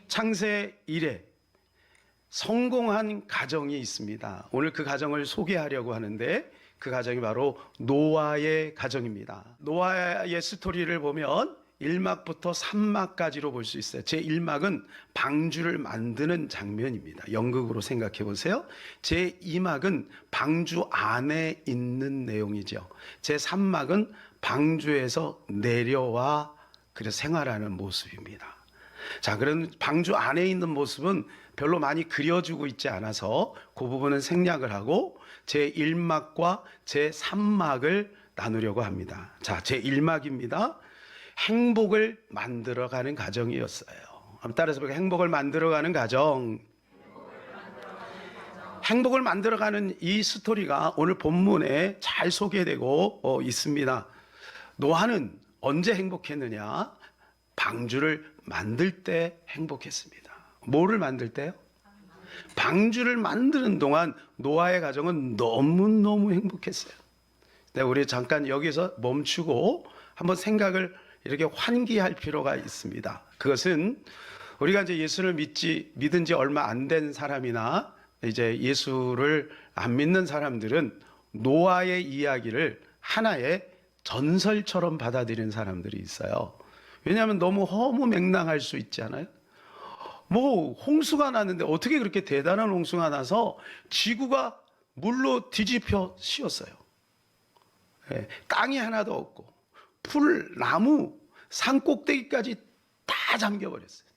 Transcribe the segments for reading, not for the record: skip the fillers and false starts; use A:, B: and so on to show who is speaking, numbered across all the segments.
A: 창세 이래 성공한 가정이 있습니다. 오늘 그 가정을 소개하려고 하는데 그 가정이 바로 노아의 가정입니다. 노아의 스토리를 보면 1막부터 3막까지로 볼 수 있어요. 제 1막은 방주를 만드는 장면입니다. 연극으로 생각해 보세요. 제 2막은 방주 안에 있는 내용이죠. 제 3막은 방주에서 내려와 그래서 생활하는 모습입니다. 자, 그런 방주 안에 있는 모습은 별로 많이 그려주고 있지 않아서 그 부분은 생략을 하고 제 1막과 제 3막을 나누려고 합니다. 자, 제 1막입니다. 행복을 만들어가는 가정이었어요. 한번 따라서 볼까요? 행복을 만들어가는 가정. 행복을 만들어가는 이 스토리가 오늘 본문에 잘 소개되고 있습니다. 노아는 언제 행복했느냐? 방주를 만들 때 행복했습니다. 뭐를 만들 때요? 방주를 만드는 동안 노아의 가정은 너무너무 행복했어요. 우리 잠깐 여기서 멈추고 한번 생각을 이렇게 환기할 필요가 있습니다. 그것은 우리가 이제 예수를 믿은 지 얼마 안 된 사람이나 이제 예수를 안 믿는 사람들은 노아의 이야기를 하나의 전설처럼 받아들이는 사람들이 있어요. 왜냐하면 너무 허무맹랑할 수 있지 않아요? 뭐 홍수가 났는데 어떻게 그렇게 대단한 홍수가 나서 지구가 물로 뒤집혀 씌었어요. 땅이 하나도 없고 풀, 나무, 산 꼭대기까지 다 잠겨버렸어요.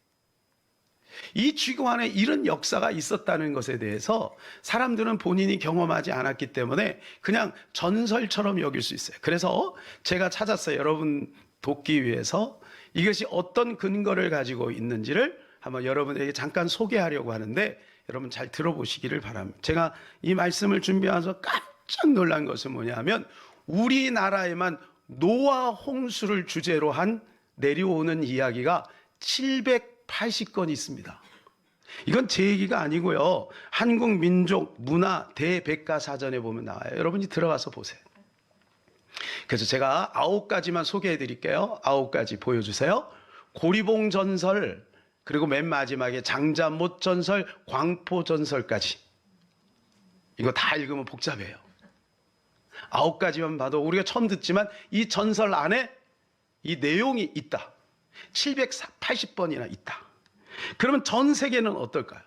A: 이 지구 안에 이런 역사가 있었다는 것에 대해서 사람들은 본인이 경험하지 않았기 때문에 그냥 전설처럼 여길 수 있어요. 그래서 제가 찾았어요. 여러분 돕기 위해서 이것이 어떤 근거를 가지고 있는지를 한번 여러분에게 잠깐 소개하려고 하는데 여러분 잘 들어보시기를 바랍니다. 제가 이 말씀을 준비하면서 깜짝 놀란 것은 뭐냐면 우리나라에만 노아 홍수를 주제로 한 내려오는 이야기가 780건 있습니다. 이건 제 얘기가 아니고요. 한국민족문화 대백과사전에 보면 나와요. 여러분이 들어가서 보세요. 그래서 제가 9가지만 소개해 드릴게요. 9가지 보여주세요. 고리봉 전설, 그리고 맨 마지막에 장자못 전설, 광포 전설까지. 이거 다 읽으면 복잡해요. 9가지만 봐도 우리가 처음 듣지만 이 전설 안에 이 내용이 있다. 780번이나 있다. 그러면 전 세계는 어떨까요?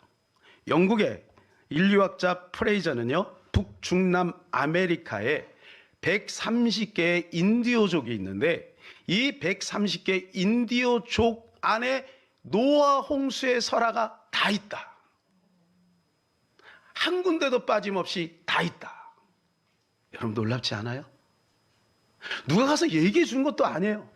A: 영국의 인류학자 프레이저는요, 북중남 아메리카에 130개의 인디오족이 있는데 이 130개 인디오족 안에 노아 홍수의 설화가 다 있다. 한 군데도 빠짐없이 다 있다. 여러분 놀랍지 않아요? 누가 가서 얘기해 준 것도 아니에요.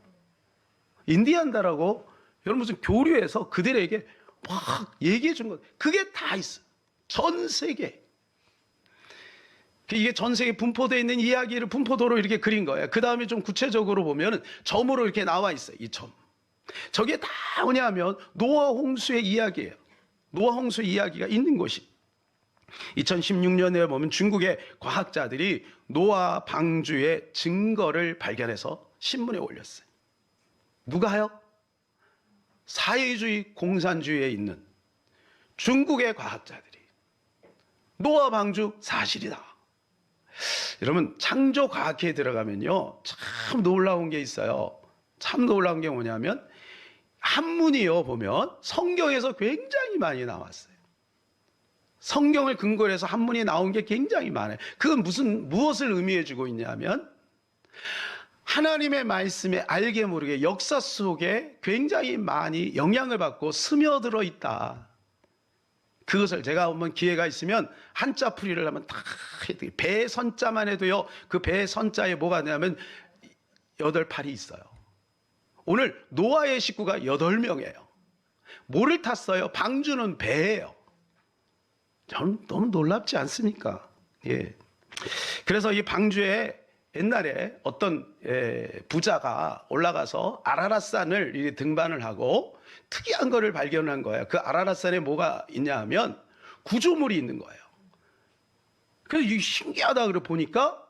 A: 인디안다라고 여러분 무슨 교류에서 그들에게 막 얘기해 준 것, 그게 다 있어요. 전 세계. 이게 전 세계에 분포되어 있는 이야기를 분포도로 이렇게 그린 거예요. 그 다음에 좀 구체적으로 보면 점으로 이렇게 나와 있어요. 이 점. 저게 다 뭐냐면 노아 홍수의 이야기예요. 노아 홍수 이야기가 있는 곳이. 2016년에 보면 중국의 과학자들이 노아 방주의 증거를 발견해서 신문에 올렸어요. 누가요? 사회주의 공산주의에 있는 중국의 과학자들이 노아 방주 사실이다. 여러분 창조과학회에 들어가면요 참 놀라운 게 있어요. 참 놀라운 게 뭐냐면 한문이요 보면 성경에서 굉장히 많이 나왔어요. 성경을 근거로 해서 한문이 나온 게 굉장히 많아요. 그건 무엇을 의미해 주고 있냐면 하나님의 말씀에 알게 모르게 역사 속에 굉장히 많이 영향을 받고 스며들어 있다. 그것을 제가 한번 기회가 있으면 한자 풀이를 하면 다 배 선자만 해도요 그 배 선자에 뭐가 되냐면 8팔이 있어요. 오늘 노아의 식구가 8명이에요. 뭐를 탔어요? 방주는 배예요. 저는 너무 놀랍지 않습니까? 예. 그래서 이 방주에 옛날에 어떤 부자가 올라가서 아라랏산을 등반을 하고 특이한 거를 발견한 거예요. 그 아라랏산에 뭐가 있냐 하면 구조물이 있는 거예요. 그래서 이게 신기하다 그래 보니까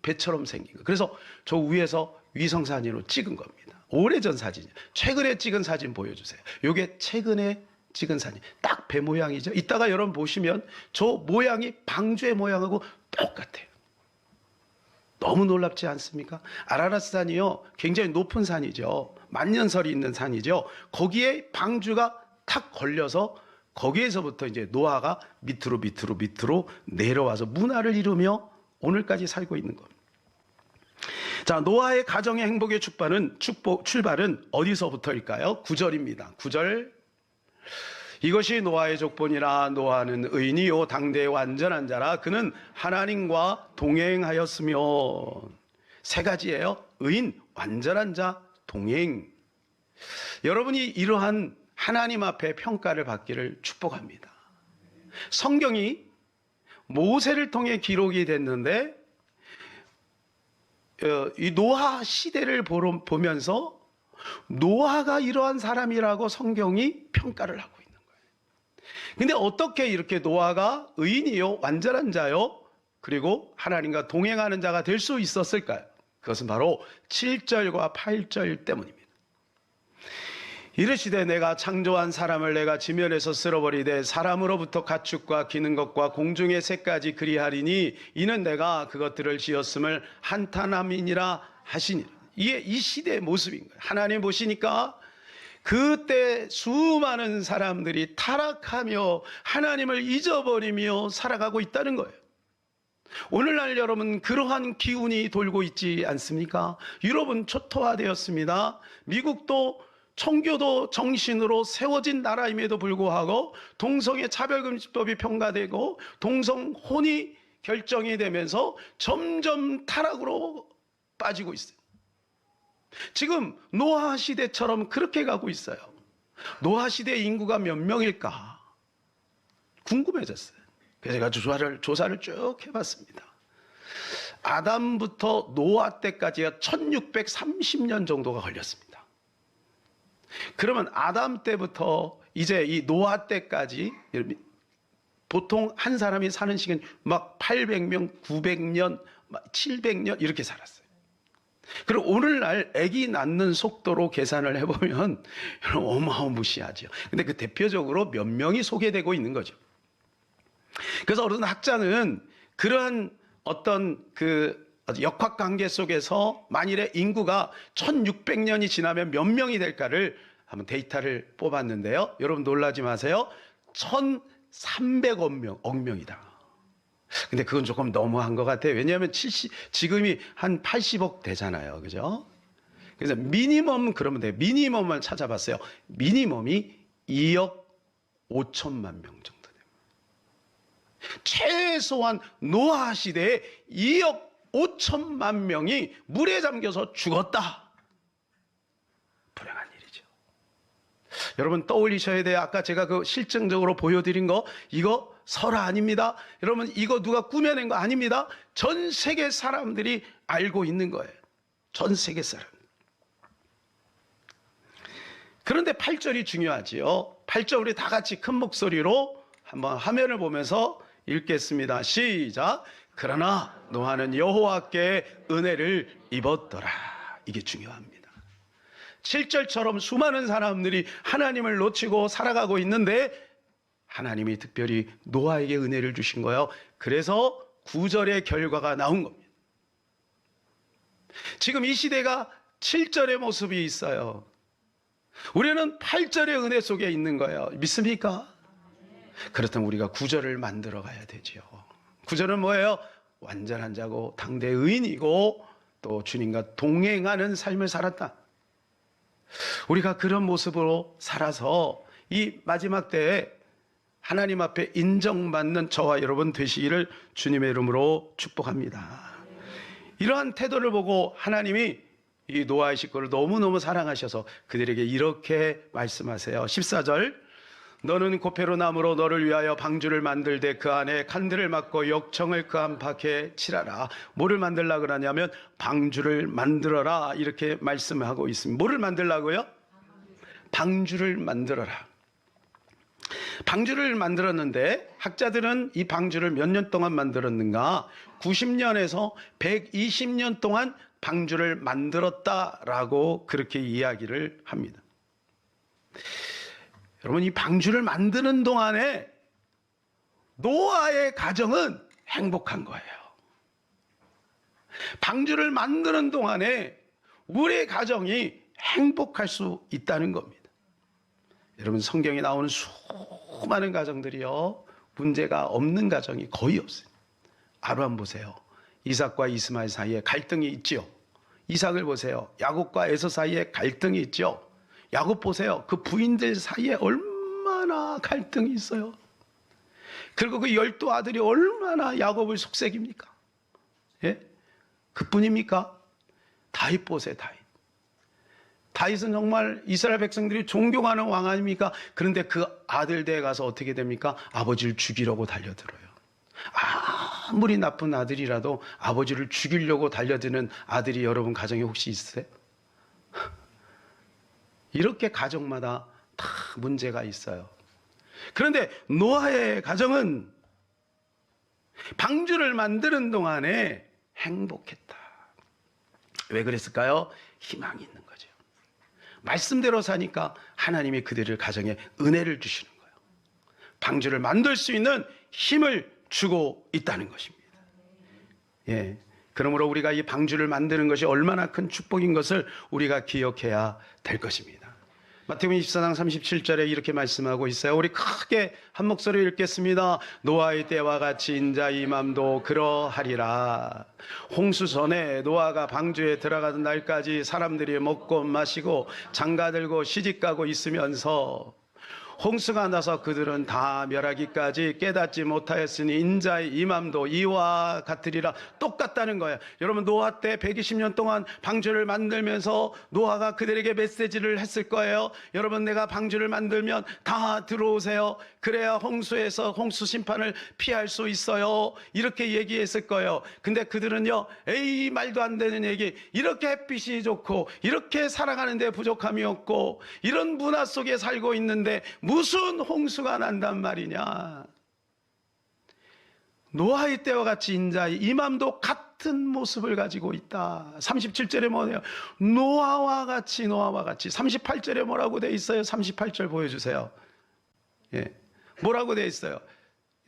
A: 배처럼 생긴 거. 그래서 저 위에서 위성사진으로 찍은 겁니다. 오래전 사진이에요. 최근에 찍은 사진 보여주세요. 요게 최근에 찍은 사진. 딱 배 모양이죠. 이따가 여러분 보시면 저 모양이 방주의 모양하고 똑같아요. 너무 놀랍지 않습니까? 아라라트 산이요, 굉장히 높은 산이죠. 만년설이 있는 산이죠. 거기에 방주가 탁 걸려서 거기에서부터 이제 노아가 밑으로 내려와서 문화를 이루며 오늘까지 살고 있는 겁니다. 자, 노아의 가정의 행복의 출발은 어디서부터일까요? 9절입니다. 9절. 이것이 노아의 족본이라. 노아는 의인이요 당대의 완전한 자라. 그는 하나님과 동행하였으며. 세 가지예요. 의인, 완전한 자, 동행. 여러분이 이러한 하나님 앞에 평가를 받기를 축복합니다. 성경이 모세를 통해 기록이 됐는데 이 노아 시대를 보면서 노아가 이러한 사람이라고 성경이 평가를 하고 있는 거예요. 근데 어떻게 이렇게 노아가 의인이요 완전한 자요 그리고 하나님과 동행하는 자가 될 수 있었을까요? 그것은 바로 7절과 8절 때문입니다. 이르시되 내가 창조한 사람을 내가 지면에서 쓸어버리되 사람으로부터 가축과 기는 것과 공중의 새까지 그리하리니 이는 내가 그것들을 지었음을 한탄함이니라 하시니라. 이게 이 시대의 모습인 거예요. 하나님 보시니까 그때 수많은 사람들이 타락하며 하나님을 잊어버리며 살아가고 있다는 거예요. 오늘날 여러분 그러한 기운이 돌고 있지 않습니까? 유럽은 초토화되었습니다. 미국도 청교도 정신으로 세워진 나라임에도 불구하고 동성애 차별금지법이 통과되고 동성혼이 결정이 되면서 점점 타락으로 빠지고 있어요. 지금 노아 시대처럼 그렇게 가고 있어요. 노아 시대의 인구가 몇 명일까 궁금해졌어요. 그래서 제가 조사를 쭉 해봤습니다. 아담부터 노아 때까지가 1630년 정도가 걸렸습니다. 그러면 아담 때부터 이제 이 노아 때까지 보통 한 사람이 사는 시간 막 800년, 900년, 700년 이렇게 살았어요. 그리고 오늘날 아기 낳는 속도로 계산을 해보면 어마어마무시하죠. 근데 그 대표적으로 몇 명이 소개되고 있는 거죠. 그래서 어떤 학자는 그러한 어떤 그 역학관계 속에서 만일에 인구가 1600년이 지나면 몇 명이 될까를 한번 데이터를 뽑았는데요. 여러분 놀라지 마세요. 1300억 명이다. 근데 그건 조금 너무한 것 같아요. 왜냐하면 지금이 한 80억 되잖아요. 그죠? 그래서 미니멈 그러면 돼요. 미니멈을 찾아봤어요. 미니멈이 2억 5천만 명 정도 됩니다. 최소한 노아 시대에 2억 5천만 명이 물에 잠겨서 죽었다. 불행한 일이죠. 여러분 떠올리셔야 돼요. 아까 제가 그 실증적으로 보여드린 거 이거 설화 아닙니다. 여러분 이거 누가 꾸며낸 거 아닙니다. 전 세계 사람들이 알고 있는 거예요. 전 세계 사람. 그런데 8절이 중요하지요. 8절 우리 다 같이 큰 목소리로 한번 화면을 보면서 읽겠습니다. 시작. 그러나 노아는 여호와께 은혜를 입었더라. 이게 중요합니다. 7절처럼 수많은 사람들이 하나님을 놓치고 살아가고 있는데 하나님이 특별히 노아에게 은혜를 주신 거예요. 그래서 9절의 결과가 나온 겁니다. 지금 이 시대가 7절의 모습이 있어요. 우리는 8절의 은혜 속에 있는 거예요. 믿습니까? 그렇다면 우리가 9절을 만들어 가야 되죠. 9절은 뭐예요? 완전한 자고 당대 의인이고 또 주님과 동행하는 삶을 살았다. 우리가 그런 모습으로 살아서 이 마지막 때에 하나님 앞에 인정받는 저와 여러분 되시기를 주님의 이름으로 축복합니다. 이러한 태도를 보고 하나님이 이 노아의 식구를 너무너무 사랑하셔서 그들에게 이렇게 말씀하세요. 14절. 너는 고페로 나무로 너를 위하여 방주를 만들되 그 안에 칸들을 막고 역청을 그 안팎에 칠하라. 뭐를 만들라 그러냐면 방주를 만들어라 이렇게 말씀하고 있습니다. 뭐를 만들라고요? 방주를 만들어라. 방주를 만들었는데 학자들은 이 방주를 몇 년 동안 만들었는가? 90년에서 120년 동안 방주를 만들었다라고 그렇게 이야기를 합니다. 여러분, 이 방주를 만드는 동안에 노아의 가정은 행복한 거예요. 방주를 만드는 동안에 우리의 가정이 행복할 수 있다는 겁니다. 여러분, 성경에 나오는 수많은 가정들이요, 문제가 없는 가정이 거의 없어요. 아브라함 보세요. 이삭과 이스마엘 사이에 갈등이 있지요. 이삭을 보세요. 야곱과 에서 사이에 갈등이 있죠. 야곱 보세요. 그 부인들 사이에 얼마나 갈등이 있어요. 그리고 그 12 아들이 얼마나 야곱을 속삭입니까? 예? 그뿐입니까? 다윗 보세요. 다윗은 정말 이스라엘 백성들이 존경하는 왕 아닙니까? 그런데 그 아들대에 가서 어떻게 됩니까? 아버지를 죽이려고 달려들어요. 아무리 나쁜 아들이라도 아버지를 죽이려고 달려드는 아들이 여러분 가정에 혹시 있으세요? 이렇게 가정마다 다 문제가 있어요. 그런데 노아의 가정은 방주를 만드는 동안에 행복했다. 왜 그랬을까요? 희망이 있는 거죠. 말씀대로 사니까 하나님이 그들의 가정에 은혜를 주시는 거예요. 방주를 만들 수 있는 힘을 주고 있다는 것입니다. 예. 그러므로 우리가 이 방주를 만드는 것이 얼마나 큰 축복인 것을 우리가 기억해야 될 것입니다. 마태복음 24장 37절에 이렇게 말씀하고 있어요. 우리 크게 한 목소리로 읽겠습니다. 노아의 때와 같이 인자 이맘도 그러하리라. 홍수 전에 노아가 방주에 들어가던 날까지 사람들이 먹고 마시고 장가들고 시집가고 있으면서 홍수가 나서 그들은 다 멸하기까지 깨닫지 못하였으니 인자의 이맘도 이와 같으리라. 똑같다는 거예요. 여러분, 노아 때 120년 동안 방주를 만들면서 노아가 그들에게 메시지를 했을 거예요. 여러분, 내가 방주를 만들면 다 들어오세요. 그래야 홍수에서 홍수 심판을 피할 수 있어요. 이렇게 얘기했을 거예요. 근데 그들은요, 에이, 말도 안 되는 얘기. 이렇게 햇빛이 좋고 이렇게 살아가는데 부족함이 없고 이런 문화 속에 살고 있는데 무슨 홍수가 난단 말이냐. 노아의 때와 같이 인자의 이맘도 같은 모습을 가지고 있다. 37절에 뭐예요? 노아와 같이. 38절에 뭐라고 돼 있어요? 38절 보여주세요. 예. 뭐라고 돼 있어요?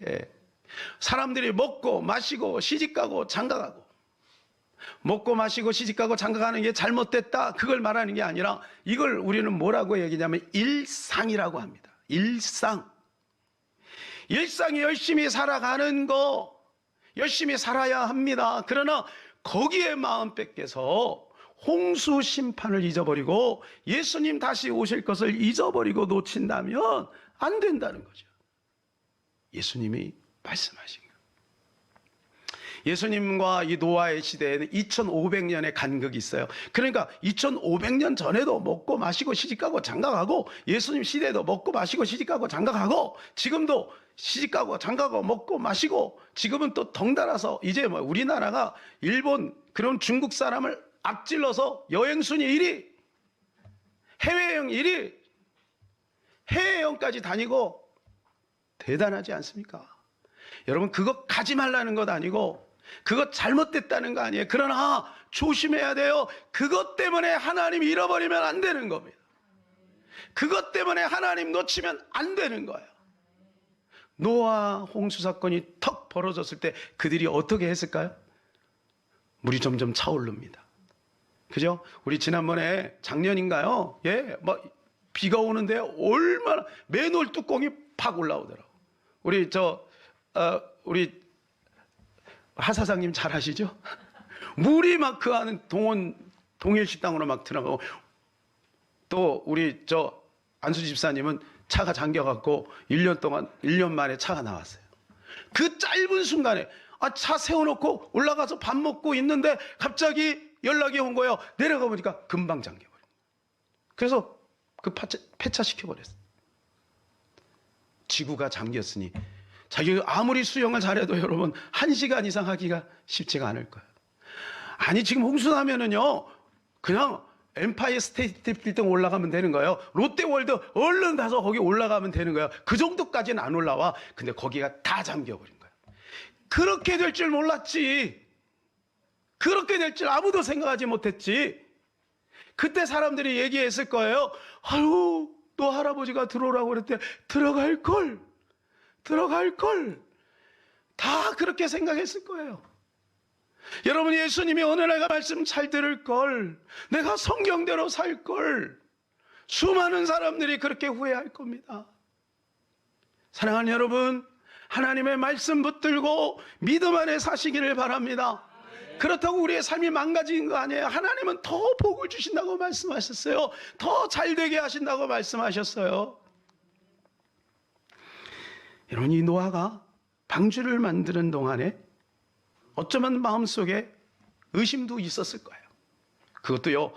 A: 예. 사람들이 먹고 마시고 시집가고 장가가고. 먹고 마시고 시집가고 장가가는 게 잘못됐다, 그걸 말하는 게 아니라 이걸 우리는 뭐라고 얘기냐면 일상이라고 합니다. 일상이 열심히 살아가는 거, 열심히 살아야 합니다. 그러나 거기에 마음 뺏겨서 홍수 심판을 잊어버리고 예수님 다시 오실 것을 잊어버리고 놓친다면 안 된다는 거죠. 예수님이 말씀하신 거예요. 예수님과 이 노아의 시대에는 2500년의 간극이 있어요. 그러니까 2500년 전에도 먹고 마시고 시집가고 장가가고, 예수님 시대에도 먹고 마시고 시집가고 장가가고, 지금도 시집가고 장가가고 먹고 마시고, 지금은 또 덩달아서 이제 뭐 우리나라가 일본, 그런 중국 사람을 앞질러서 여행순위 1위, 해외여행 1위, 해외여행까지 다니고 대단하지 않습니까? 여러분, 그거 가지 말라는 것 아니고 그거 잘못됐다는 거 아니에요. 그러나 조심해야 돼요. 그것 때문에 하나님 잃어버리면 안 되는 겁니다. 그것 때문에 하나님 놓치면 안 되는 거예요. 노아 홍수 사건이 턱 벌어졌을 때 그들이 어떻게 했을까요? 물이 점점 차오릅니다. 그죠? 우리 지난번에 작년인가요? 예, 비가 오는데 얼마나 맨홀 뚜껑이 팍 올라오더라고. 우리 하 사장님 잘 아시죠? 물이 막 그 안에 동일 식당으로 막 들어가고, 또 우리 안수 집사님은 차가 잠겨갖고 1년 만에 차가 나왔어요. 그 짧은 순간에 차 세워놓고 올라가서 밥 먹고 있는데 갑자기 연락이 온 거예요. 내려가 보니까 금방 잠겨버린 거예요. 그래서 그 폐차시켜버렸어요. 지구가 잠겼으니 자기가 아무리 수영을 잘해도 여러분 1시간 이상 하기가 쉽지가 않을 거예요. 아니, 지금 홍수 나면은요, 그냥 엠파이어 스테이트 빌딩 올라가면 되는 거예요. 롯데월드 얼른 가서 거기 올라가면 되는 거예요. 그 정도까지는 안 올라와. 근데 거기가 다 잠겨버린 거예요. 그렇게 될 줄 몰랐지. 그렇게 될 줄 아무도 생각하지 못했지. 그때 사람들이 얘기했을 거예요. 아유, 너 할아버지가 들어오라고 그랬대. 들어갈 걸. 다 그렇게 생각했을 거예요. 여러분, 예수님이 어느 내가 말씀 잘 들을 걸, 내가 성경대로 살 걸, 수많은 사람들이 그렇게 후회할 겁니다. 사랑하는 여러분, 하나님의 말씀 붙들고 믿음 안에 사시기를 바랍니다. 그렇다고 우리의 삶이 망가진 거 아니에요. 하나님은 더 복을 주신다고 말씀하셨어요. 더 잘되게 하신다고 말씀하셨어요. 여러분, 이 노아가 방주를 만드는 동안에 어쩌면 마음속에 의심도 있었을 거예요. 그것도요,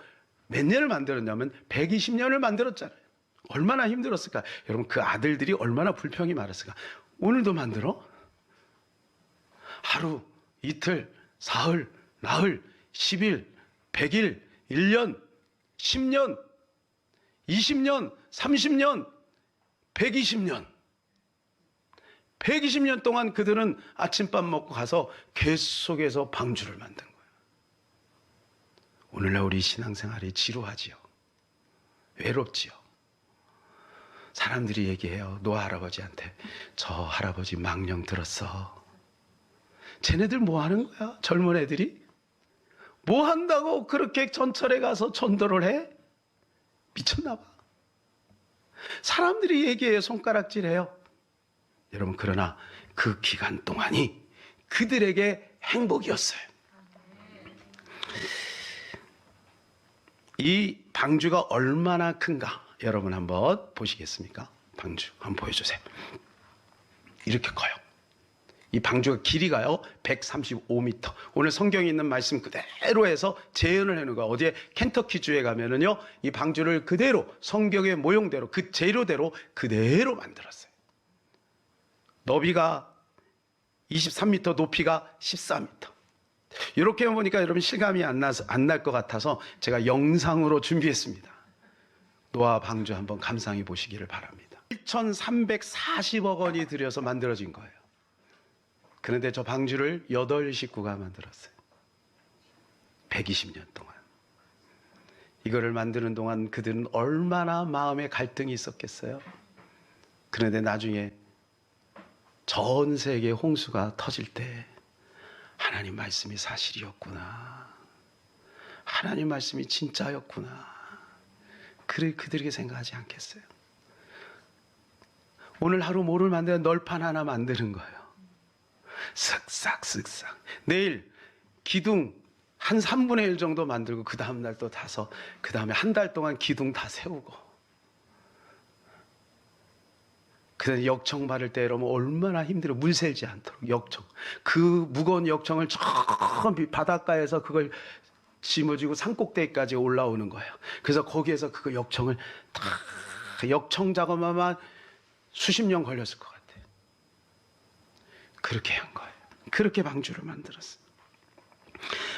A: 몇 년을 만들었냐면 120년을 만들었잖아요. 얼마나 힘들었을까. 여러분, 그 아들들이 얼마나 불평이 많았을까. 오늘도 만들어? 하루, 이틀, 사흘, 나흘, 10일, 100일, 1년, 10년, 20년, 30년, 120년. 120년 동안 그들은 아침밥 먹고 가서 계속해서 방주를 만든 거예요. 오늘날 우리 신앙생활이 지루하지요. 외롭지요. 사람들이 얘기해요. 노아 할아버지한테, 저 할아버지 망령 들었어. 쟤네들 뭐 하는 거야? 젊은 애들이? 뭐 한다고 그렇게 전철에 가서 전도를 해? 미쳤나 봐. 사람들이 얘기해요. 손가락질해요. 여러분, 그러나 그 기간 동안이 그들에게 행복이었어요. 이 방주가 얼마나 큰가 여러분 한번 보시겠습니까? 방주 한번 보여주세요. 이렇게 커요. 이 방주가 길이가요 135m. 오늘 성경에 있는 말씀 그대로 해서 재현을 해놓은 거예요. 어디에 켄터키주에 가면은요, 이 방주를 그대로 성경의 모형대로 그 재료대로 그대로 만들었어요. 너비가 23m, 높이가 14m. 이렇게 보니까 여러분 실감이 안 날 것 같아서 제가 영상으로 준비했습니다. 노아 방주 한번 감상해 보시기를 바랍니다. 1,340억 원이 들여서 만들어진 거예요. 그런데 저 방주를 8식구가 만들었어요. 120년 동안. 이거를 만드는 동안 그들은 얼마나 마음에 갈등이 있었겠어요. 그런데 나중에 전 세계 홍수가 터질 때 하나님 말씀이 사실이었구나. 하나님 말씀이 진짜였구나. 그들에게 생각하지 않겠어요? 오늘 하루 뭐를 만드는 널판 하나 만드는 거예요. 쓱싹. 내일 기둥 한 3분의 1 정도 만들고 그 다음날 또 타서 그 다음에 한 달 동안 기둥 다 세우고 그다음에 역청 바를 때 여러분 얼마나 힘들어. 물 새지 않도록 역청. 그 무거운 역청을 저 바닷가에서 그걸 짊어지고 산꼭대기까지 올라오는 거예요. 그래서 거기에서 그 역청을 다 역청 작업만 수십 년 걸렸을 것 같아요. 그렇게 한 거예요. 그렇게 방주를 만들었어요.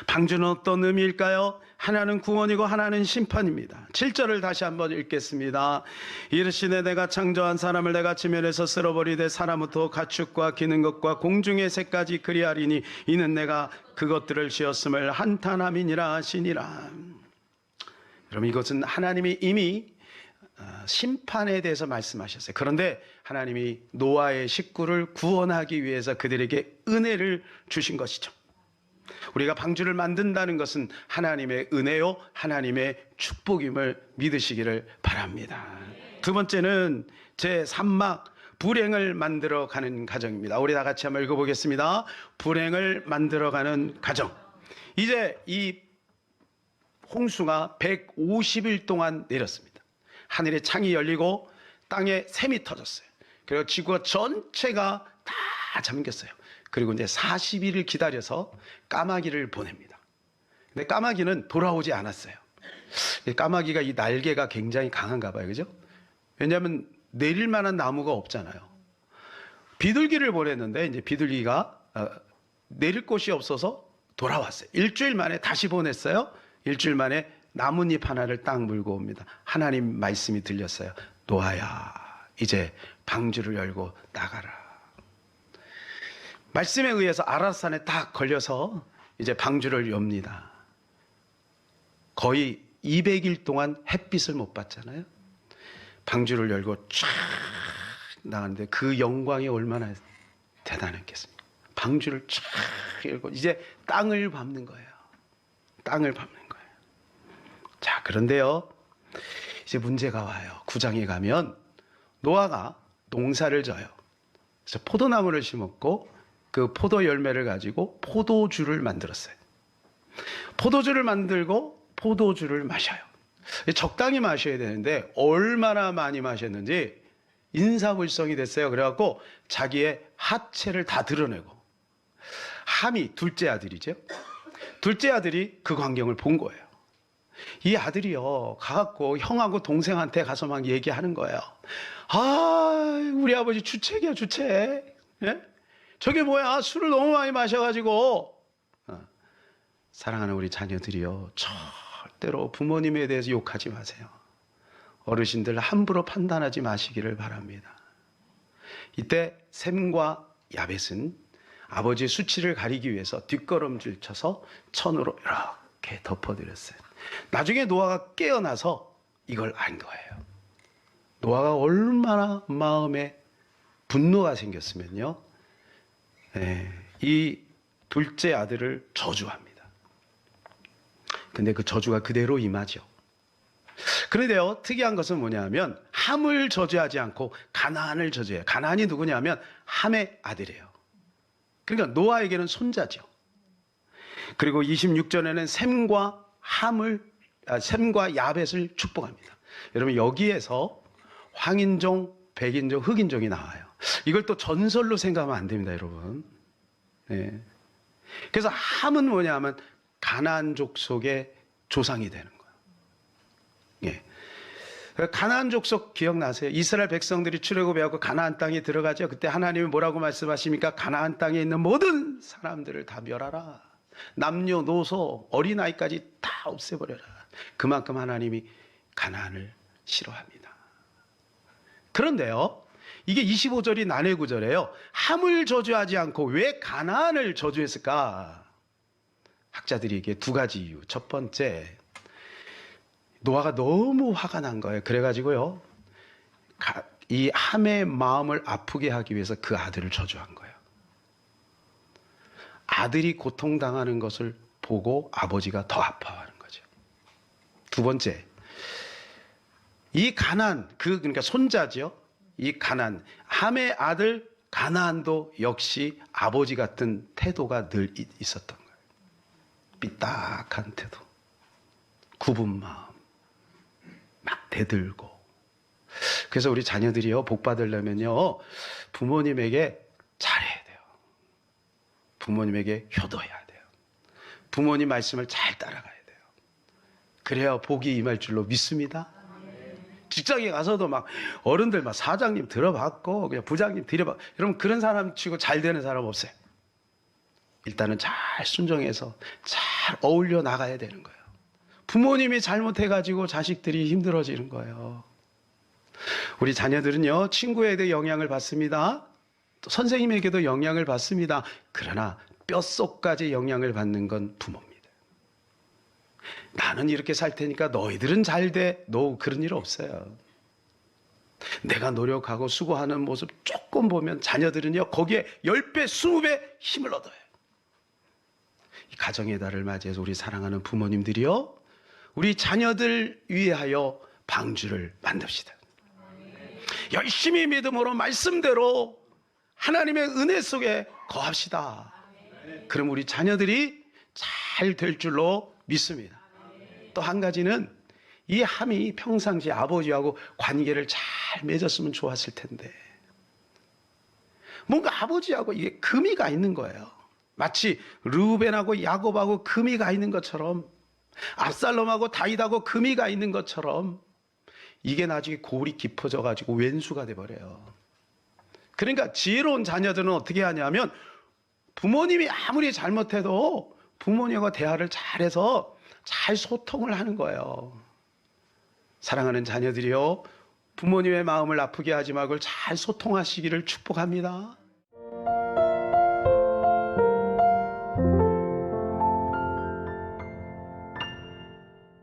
A: 방주는 어떤 의미일까요? 하나는 구원이고 하나는 심판입니다. 7절을 다시 한번 읽겠습니다. 이르시되 내가 창조한 사람을 내가 지면에서 쓸어버리되 사람부터 가축과 기는 것과 공중의 새까지 그리하리니 이는 내가 그것들을 지었음을 한탄함이니라 하시니라. 여러분, 이것은 하나님이 이미 심판에 대해서 말씀하셨어요. 그런데 하나님이 노아의 식구를 구원하기 위해서 그들에게 은혜를 주신 것이죠. 우리가 방주를 만든다는 것은 하나님의 은혜요, 하나님의 축복임을 믿으시기를 바랍니다. 두 번째는 제3막 불행을 만들어가는 가정입니다. 우리 다 같이 한번 읽어보겠습니다. 불행을 만들어가는 가정. 이제 이 홍수가 150일 동안 내렸습니다. 하늘에 창이 열리고 땅에 샘이 터졌어요. 그리고 지구가 전체가 다 잠겼어요. 그리고 이제 40일을 기다려서 까마귀를 보냅니다. 근데 까마귀는 돌아오지 않았어요. 까마귀가 이 날개가 굉장히 강한가 봐요. 그죠? 왜냐하면 내릴 만한 나무가 없잖아요. 비둘기를 보냈는데 이제 비둘기가 내릴 곳이 없어서 돌아왔어요. 일주일 만에 다시 보냈어요. 일주일 만에 나뭇잎 하나를 딱 물고 옵니다. 하나님 말씀이 들렸어요. 노아야, 이제 방주를 열고 나가라. 말씀에 의해서 아라산에 딱 걸려서 이제 방주를 엽니다. 거의 200일 동안 햇빛을 못 봤잖아요. 방주를 열고 쫙 나가는데 그 영광이 얼마나 대단했겠습니까? 방주를 쫙 열고 이제 땅을 밟는 거예요. 땅을 밟는 거예요. 자, 그런데요, 이제 문제가 와요. 9장에 가면 노아가 농사를 져요. 그래서 포도나무를 심었고 그 포도 열매를 가지고 포도주를 만들었어요. 포도주를 만들고 포도주를 마셔요. 적당히 마셔야 되는데 얼마나 많이 마셨는지 인사불성이 됐어요. 그래갖고 자기의 하체를 다 드러내고, 함이 둘째 아들이죠. 둘째 아들이 그 광경을 본 거예요. 이 아들이요, 가갖고 형하고 동생한테 가서 막 얘기하는 거예요. 아, 우리 아버지 주책이야, 주책. 예? 저게 뭐야? 술을 너무 많이 마셔가지고. 사랑하는 우리 자녀들이요, 절대로 부모님에 대해서 욕하지 마세요. 어르신들 함부로 판단하지 마시기를 바랍니다. 이때 셈과 야벳은 아버지의 수치를 가리기 위해서 뒷걸음질 쳐서 천으로 이렇게 덮어드렸어요. 나중에 노아가 깨어나서 이걸 안 거예요. 노아가 얼마나 마음에 분노가 생겼으면요, 이 둘째 아들을 저주합니다. 근데 그 저주가 그대로 임하죠. 그런데요, 특이한 것은 뭐냐면 함을 저주하지 않고 가나안을 저주해요. 가나안이 누구냐면 함의 아들이에요. 그러니까 노아에게는 손자죠. 그리고 26절에는 셈과 야벳을 축복합니다. 여러분, 여기에서 황인종, 백인종, 흑인종이 나와요. 이걸 또 전설로 생각하면 안 됩니다, 여러분. 네. 그래서 함은 뭐냐면 가나안 족속의 조상이 되는 거예요. 예. 가나안 족속 기억나세요? 이스라엘 백성들이 출애굽해하고 가나안 땅에 들어가죠. 그때 하나님이 뭐라고 말씀하십니까? 가나안 땅에 있는 모든 사람들을 다 멸하라. 남녀노소 어린아이까지 다 없애버려라. 그만큼 하나님이 가나안을 싫어합니다. 그런데요, 이게 25절이 난해 구절이에요. 함을 저주하지 않고 왜 가나안을 저주했을까? 학자들이 이게 두 가지 이유. 첫 번째, 노아가 너무 화가 난 거예요. 그래가지고요, 이 함의 마음을 아프게 하기 위해서 그 아들을 저주한 거예요. 아들이 고통당하는 것을 보고 아버지가 더 아파하는 거죠. 두 번째, 이 가나안, 그러니까 손자죠. 이 가나안, 함의 아들 가나안도 역시 아버지 같은 태도가 늘 있었던 거예요. 삐딱한 태도, 굽은 마음, 막 대들고. 그래서 우리 자녀들이요, 복 받으려면요, 부모님에게 잘해야 돼요. 부모님에게 효도해야 돼요. 부모님 말씀을 잘 따라가야 돼요. 그래야 복이 임할 줄로 믿습니다. 직장에 가서도 막 어른들 막 사장님 들어봤고 그냥 부장님 들여봤고, 여러분 그런 사람 치고 잘 되는 사람 없어요. 일단은 잘 순종해서 잘 어울려 나가야 되는 거예요. 부모님이 잘못해가지고 자식들이 힘들어지는 거예요. 우리 자녀들은요, 친구에게 영향을 받습니다. 또 선생님에게도 영향을 받습니다. 그러나 뼛속까지 영향을 받는 건 부모입니다. 나는 이렇게 살 테니까 너희들은 잘 돼. 그런 일 없어요. 내가 노력하고 수고하는 모습 조금 보면 자녀들은요, 거기에 10배, 20배 힘을 얻어요. 이 가정의 달을 맞이해서 우리 사랑하는 부모님들이요, 우리 자녀들 위하여 방주를 만듭시다. 열심히 믿음으로 말씀대로 하나님의 은혜 속에 거합시다. 그럼 우리 자녀들이 잘 될 줄로 믿습니다. 또 한 가지는 이 함이 평상시 아버지하고 관계를 잘 맺었으면 좋았을 텐데, 뭔가 아버지하고 이게 금이가 있는 거예요. 마치 르우벤하고 야곱하고 금이가 있는 것처럼, 압살롬하고 다윗하고 금이가 있는 것처럼, 이게 나중에 골이 깊어져 가지고 왼수가 돼버려요. 그러니까 지혜로운 자녀들은 어떻게 하냐면, 부모님이 아무리 잘못해도 부모님과 대화를 잘해서 잘 소통을 하는 거예요. 사랑하는 자녀들이요, 부모님의 마음을 아프게 하지 말고 잘 소통하시기를 축복합니다.